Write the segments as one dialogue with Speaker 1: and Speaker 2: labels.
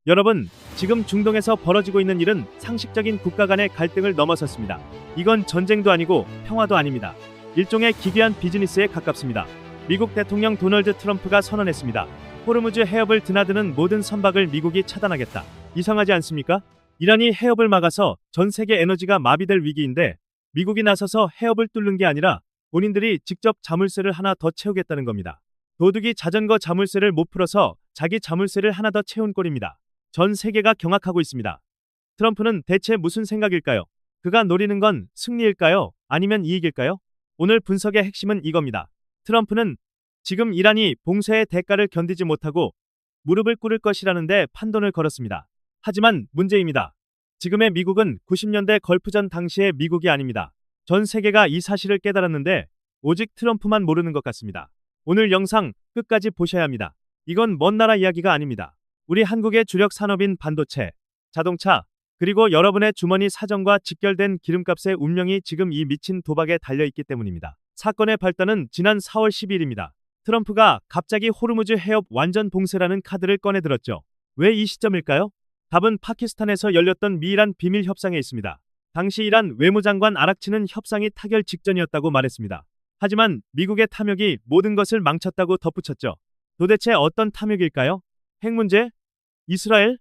Speaker 1: 여러분, 지금 중동에서 벌어지고 있는 일은 상식적인 국가 간의 갈등을 넘어섰습니다. 이건 전쟁도 아니고 평화도 아닙니다. 일종의 기괴한 비즈니스에 가깝습니다. 미국 대통령 도널드 트럼프가 선언했습니다. 호르무즈 해협을 드나드는 모든 선박을 미국이 차단하겠다. 이상하지 않습니까? 이란이 해협을 막아서 전 세계 에너지가 마비될 위기인데 미국이 나서서 해협을 뚫는 게 아니라 본인들이 직접 자물쇠를 하나 더 채우겠다는 겁니다. 도둑이 자전거 자물쇠를 못 풀어서 자기 자물쇠를 하나 더 채운 꼴입니다. 전 세계가 경악하고 있습니다. 트럼프는 대체 무슨 생각일까요? 그가 노리는 건 승리일까요? 아니면 이익일까요? 오늘 분석의 핵심은 이겁니다. 트럼프는 지금 이란이 봉쇄의 대가를 견디지 못하고 무릎을 꿇을 것이라는데 판돈을 걸었습니다. 하지만 문제입니다. 지금의 미국은 90년대 걸프전 당시의 미국이 아닙니다. 전 세계가 이 사실을 깨달았는데 오직 트럼프만 모르는 것 같습니다. 오늘 영상 끝까지 보셔야 합니다. 이건 먼 나라 이야기가 아닙니다. 우리 한국의 주력 산업인 반도체, 자동차, 그리고 여러분의 주머니 사정과 직결된 기름값의 운명이 지금 이 미친 도박에 달려있기 때문입니다. 사건의 발단은 지난 4월 12일입니다. 트럼프가 갑자기 호르무즈 해협 완전 봉쇄라는 카드를 꺼내들었죠. 왜 이 시점일까요? 답은 파키스탄에서 열렸던 미이란 비밀 협상에 있습니다. 당시 이란 외무장관 아락치는 협상이 타결 직전이었다고 말했습니다. 하지만 미국의 탐욕이 모든 것을 망쳤다고 덧붙였죠. 도대체 어떤 탐욕일까요? 핵 문제? 이스라엘?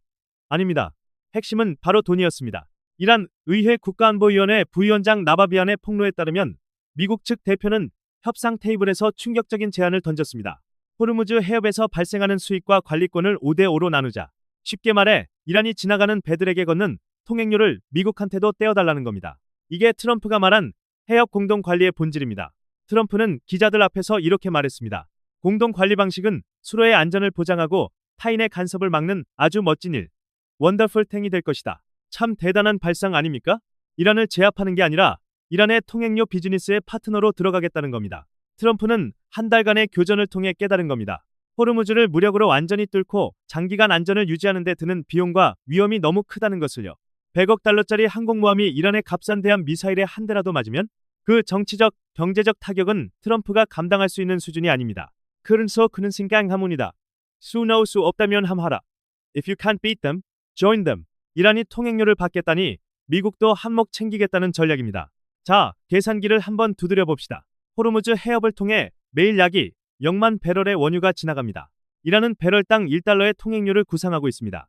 Speaker 1: 아닙니다. 핵심은 바로 돈이었습니다. 이란 의회 국가안보위원회 부위원장 나바비안의 폭로에 따르면 미국 측 대표는 협상 테이블에서 충격적인 제안을 던졌습니다. 호르무즈 해협에서 발생하는 수익과 관리권을 5대5로 나누자. 쉽게 말해 이란이 지나가는 배들에게 걷는 통행료를 미국한테도 떼어달라는 겁니다. 이게 트럼프가 말한 해협 공동관리의 본질입니다. 트럼프는 기자들 앞에서 이렇게 말했습니다. 공동관리 방식은 수로의 안전을 보장하고 타인의 간섭을 막는 아주 멋진 일, 원더풀 탱이 될 것이다. 참 대단한 발상 아닙니까? 이란을 제압하는 게 아니라 이란의 통행료 비즈니스의 파트너로 들어가겠다는 겁니다. 트럼프는 한 달간의 교전을 통해 깨달은 겁니다. 호르무즈를 무력으로 완전히 뚫고 장기간 안전을 유지하는 데 드는 비용과 위험이 너무 크다는 것을요. 100억 달러짜리 항공모함이 이란의 값싼 대함 미사일에 한 대라도 맞으면 그 정치적, 경제적 타격은 트럼프가 감당할 수 있는 수준이 아닙니다. 그래서 그는 생각합니다. 나올 수 없다면 함하라. If you can't beat them, join them. 이란이 통행료를 받겠다니 미국도 한몫 챙기겠다는 전략입니다. 자, 계산기를 한번 두드려 봅시다. 호르무즈 해협을 통해 매일 약이 0만 배럴의 원유가 지나갑니다. 이란은 배럴당 1달러의 통행료를 구상하고 있습니다.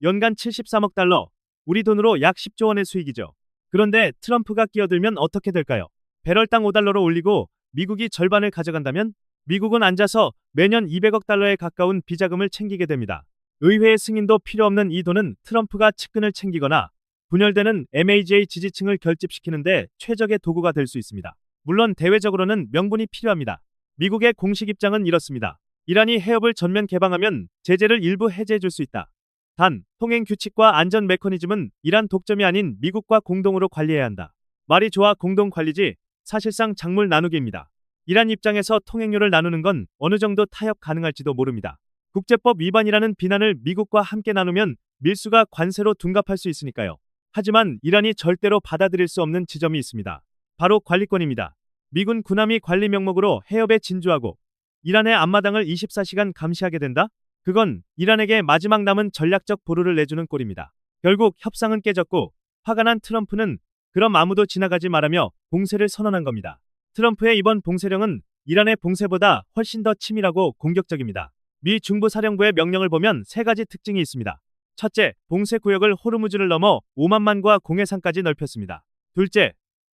Speaker 1: 연간 73억 달러, 우리 돈으로 약 10조 원의 수익이죠. 그런데 트럼프가 끼어들면 어떻게 될까요? 배럴당 5달러로 올리고 미국이 절반을 가져간다면 미국은 앉아서 매년 200억 달러에 가까운 비자금을 챙기게 됩니다. 의회의 승인도 필요 없는 이 돈은 트럼프가 측근을 챙기거나 분열되는 MAGA 지지층을 결집시키는데 최적의 도구가 될 수 있습니다. 물론 대외적으로는 명분이 필요합니다. 미국의 공식 입장은 이렇습니다. 이란이 해협을 전면 개방하면 제재를 일부 해제해 줄 수 있다. 단, 통행 규칙과 안전 메커니즘은 이란 독점이 아닌 미국과 공동으로 관리해야 한다. 말이 좋아 공동 관리지 사실상 작물 나누기입니다. 이란 입장에서 통행료를 나누는 건 어느 정도 타협 가능할지도 모릅니다. 국제법 위반이라는 비난을 미국과 함께 나누면 밀수가 관세로 둔갑할 수 있으니까요. 하지만 이란이 절대로 받아들일 수 없는 지점이 있습니다. 바로 관리권입니다. 미군 군함이 관리 명목으로 해협에 진주하고 이란의 앞마당을 24시간 감시하게 된다? 그건 이란에게 마지막 남은 전략적 보루를 내주는 꼴입니다. 결국 협상은 깨졌고 화가 난 트럼프는 그럼 아무도 지나가지 말라며 봉쇄를 선언한 겁니다. 트럼프의 이번 봉쇄령은 이란의 봉쇄보다 훨씬 더 치밀하고 공격적입니다. 미 중부사령부의 명령을 보면 세 가지 특징이 있습니다. 첫째, 봉쇄 구역을 호르무즈를 넘어 오만만과 공해상까지 넓혔습니다. 둘째,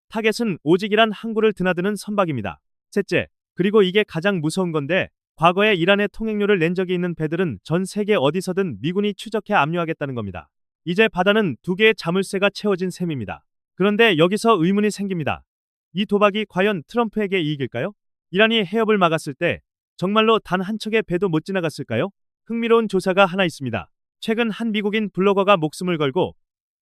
Speaker 1: 타겟은 오직 이란 항구를 드나드는 선박입니다. 셋째, 그리고 이게 가장 무서운 건데 과거에 이란에 통행료를 낸 적이 있는 배들은 전 세계 어디서든 미군이 추적해 압류하겠다는 겁니다. 이제 바다는 두 개의 자물쇠가 채워진 셈입니다. 그런데 여기서 의문이 생깁니다. 이 도박이 과연 트럼프에게 이익일까요? 이란이 해협을 막았을 때 정말로 단 한 척의 배도 못 지나갔을까요? 흥미로운 조사가 하나 있습니다. 최근 한 미국인 블로거가 목숨을 걸고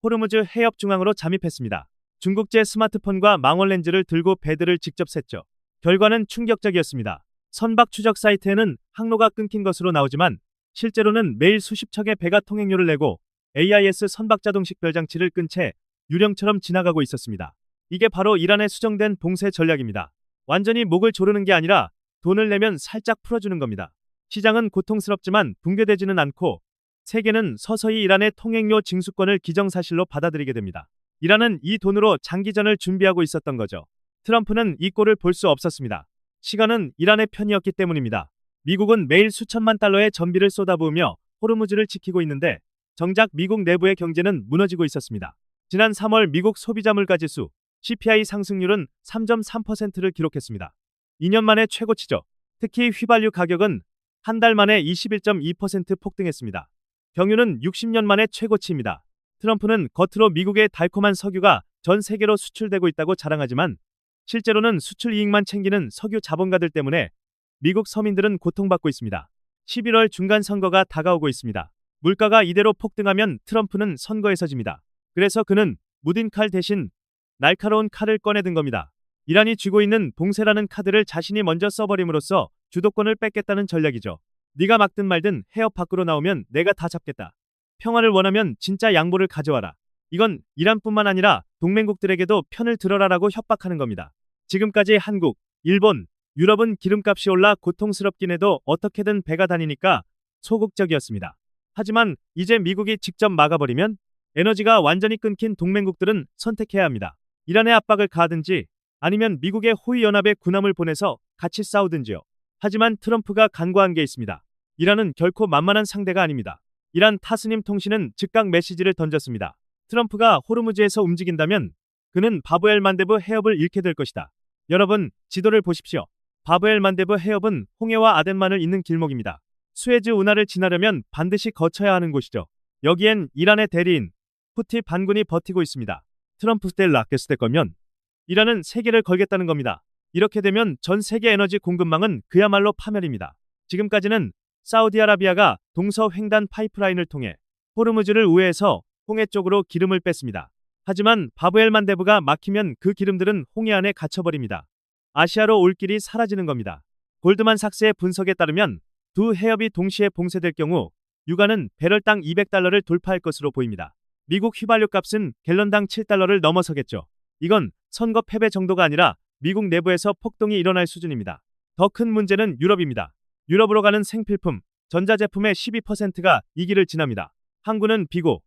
Speaker 1: 호르무즈 해협 중앙으로 잠입했습니다. 중국제 스마트폰과 망원 렌즈를 들고 배들을 직접 셌죠. 결과는 충격적이었습니다. 선박 추적 사이트에는 항로가 끊긴 것으로 나오지만 실제로는 매일 수십 척의 배가 통행료를 내고 AIS 선박 자동식 별장치를 끈 채 유령처럼 지나가고 있었습니다. 이게 바로 이란의 수정된 봉쇄 전략입니다. 완전히 목을 조르는 게 아니라 돈을 내면 살짝 풀어주는 겁니다. 시장은 고통스럽지만 붕괴되지는 않고 세계는 서서히 이란의 통행료 징수권을 기정사실로 받아들이게 됩니다. 이란은 이 돈으로 장기전을 준비하고 있었던 거죠. 트럼프는 이 꼴을 볼 수 없었습니다. 시간은 이란의 편이었기 때문입니다. 미국은 매일 수천만 달러의 전비를 쏟아부으며 호르무즈를 지키고 있는데 정작 미국 내부의 경제는 무너지고 있었습니다. 지난 3월 미국 소비자 물가지수 CPI 상승률은 3.3%를 기록했습니다. 2년 만에 최고치죠. 특히 휘발유 가격은 한 달 만에 21.2% 폭등했습니다. 경유는 60년 만에 최고치입니다. 트럼프는 겉으로 미국의 달콤한 석유가 전 세계로 수출되고 있다고 자랑하지만 실제로는 수출 이익만 챙기는 석유 자본가들 때문에 미국 서민들은 고통받고 있습니다. 11월 중간 선거가 다가오고 있습니다. 물가가 이대로 폭등하면 트럼프는 선거에서 집니다. 그래서 그는 무딘 칼 대신 날카로운 칼을 꺼내든 겁니다. 이란이 쥐고 있는 봉쇄라는 카드를 자신이 먼저 써버림으로써 주도권을 뺏겠다는 전략이죠. 네가 막든 말든 해협 밖으로 나오면 내가 다 잡겠다. 평화를 원하면 진짜 양보를 가져와라. 이건 이란뿐만 아니라 동맹국들에게도 편을 들어라라고 협박하는 겁니다. 지금까지 한국, 일본, 유럽은 기름값이 올라 고통스럽긴 해도 어떻게든 배가 다니니까 소극적이었습니다. 하지만 이제 미국이 직접 막아버리면 에너지가 완전히 끊긴 동맹국들은 선택해야 합니다. 이란의 압박을 가하든지 아니면 미국의 호위연합에 군함을 보내서 같이 싸우든지요. 하지만 트럼프가 간과한 게 있습니다. 이란은 결코 만만한 상대가 아닙니다. 이란 타스님 통신은 즉각 메시지를 던졌습니다. 트럼프가 호르무즈에서 움직인다면 그는 바브엘 만데브 해협을 잃게 될 것이다. 여러분, 지도를 보십시오. 바브엘 만데브 해협은 홍해와 아덴만을 잇는 길목입니다. 수에즈 운하를 지나려면 반드시 거쳐야 하는 곳이죠. 여기엔 이란의 대리인 후티 반군이 버티고 있습니다. 트럼프 때 라켓스 때 거면 이란은 세계를 걸겠다는 겁니다. 이렇게 되면 전 세계 에너지 공급망은 그야말로 파멸입니다. 지금까지는 사우디아라비아가 동서 횡단 파이프라인을 통해 호르무즈를 우회해서 홍해 쪽으로 기름을 뺐습니다. 하지만 바브엘 만데브가 막히면 그 기름들은 홍해 안에 갇혀버립니다. 아시아로 올 길이 사라지는 겁니다. 골드만삭스의 분석에 따르면 두 해협이 동시에 봉쇄될 경우 유가는 배럴당 200달러를 돌파할 것으로 보입니다. 미국 휘발유 값은 갤런당 7달러를 넘어서겠죠. 이건 선거 패배 정도가 아니라 미국 내부에서 폭동이 일어날 수준입니다. 더 큰 문제는 유럽입니다. 유럽으로 가는 생필품, 전자제품의 12%가 이 길을 지납니다. 항구는 비고,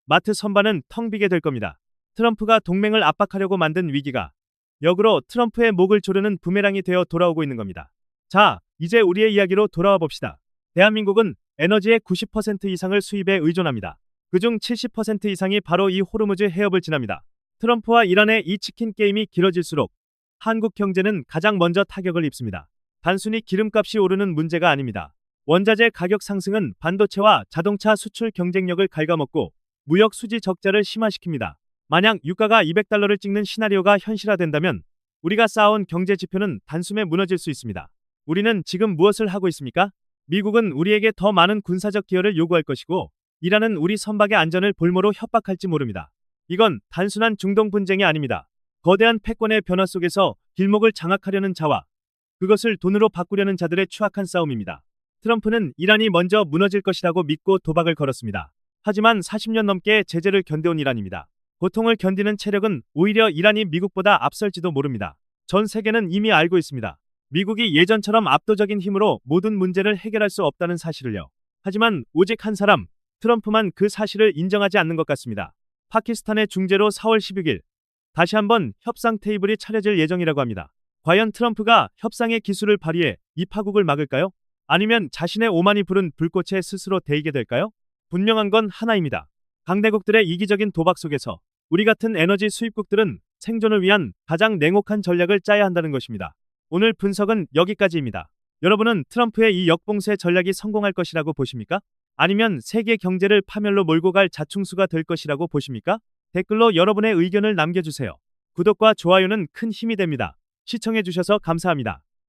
Speaker 1: 마트 선반은 텅 비게 될 겁니다. 트럼프가 동맹을 압박하려고 만든 위기가 역으로 트럼프의 목을 조르는 부메랑이 되어 돌아오고 있는 겁니다. 자, 이제 우리의 이야기로 돌아와 봅시다. 대한민국은 에너지의 90% 이상을 수입에 의존합니다. 그중 70% 이상이 바로 이 호르무즈 해협을 지납니다. 트럼프와 이란의 이 치킨 게임이 길어질수록 한국 경제는 가장 먼저 타격을 입습니다. 단순히 기름값이 오르는 문제가 아닙니다. 원자재 가격 상승은 반도체와 자동차 수출 경쟁력을 갉아먹고 무역 수지 적자를 심화시킵니다. 만약 유가가 200달러를 찍는 시나리오가 현실화된다면 우리가 쌓아온 경제 지표는 단숨에 무너질 수 있습니다. 우리는 지금 무엇을 하고 있습니까? 미국은 우리에게 더 많은 군사적 기여를 요구할 것이고 이란은 우리 선박의 안전을 볼모로 협박할지 모릅니다. 이건 단순한 중동 분쟁이 아닙니다. 거대한 패권의 변화 속에서 길목을 장악하려는 자와 그것을 돈으로 바꾸려는 자들의 추악한 싸움입니다. 트럼프는 이란이 먼저 무너질 것이라고 믿고 도박을 걸었습니다. 하지만 40년 넘게 제재를 견뎌온 이란입니다. 고통을 견디는 체력은 오히려 이란이 미국보다 앞설지도 모릅니다. 전 세계는 이미 알고 있습니다. 미국이 예전처럼 압도적인 힘으로 모든 문제를 해결할 수 없다는 사실을요. 하지만 오직 한 사람, 트럼프만 그 사실을 인정하지 않는 것 같습니다. 파키스탄의 중재로 4월 16일 다시 한번 협상 테이블이 차려질 예정이라고 합니다. 과연 트럼프가 협상의 기술을 발휘해 이 파국을 막을까요? 아니면 자신의 오만이 부른 불꽃에 스스로 데이게 될까요? 분명한 건 하나입니다. 강대국들의 이기적인 도박 속에서 우리 같은 에너지 수입국들은 생존을 위한 가장 냉혹한 전략을 짜야 한다는 것입니다. 오늘 분석은 여기까지입니다. 여러분은 트럼프의 이 역봉쇄 전략이 성공할 것이라고 보십니까? 아니면 세계 경제를 파멸로 몰고 갈 자충수가 될 것이라고 보십니까? 댓글로 여러분의 의견을 남겨주세요. 구독과 좋아요는 큰 힘이 됩니다. 시청해주셔서 감사합니다.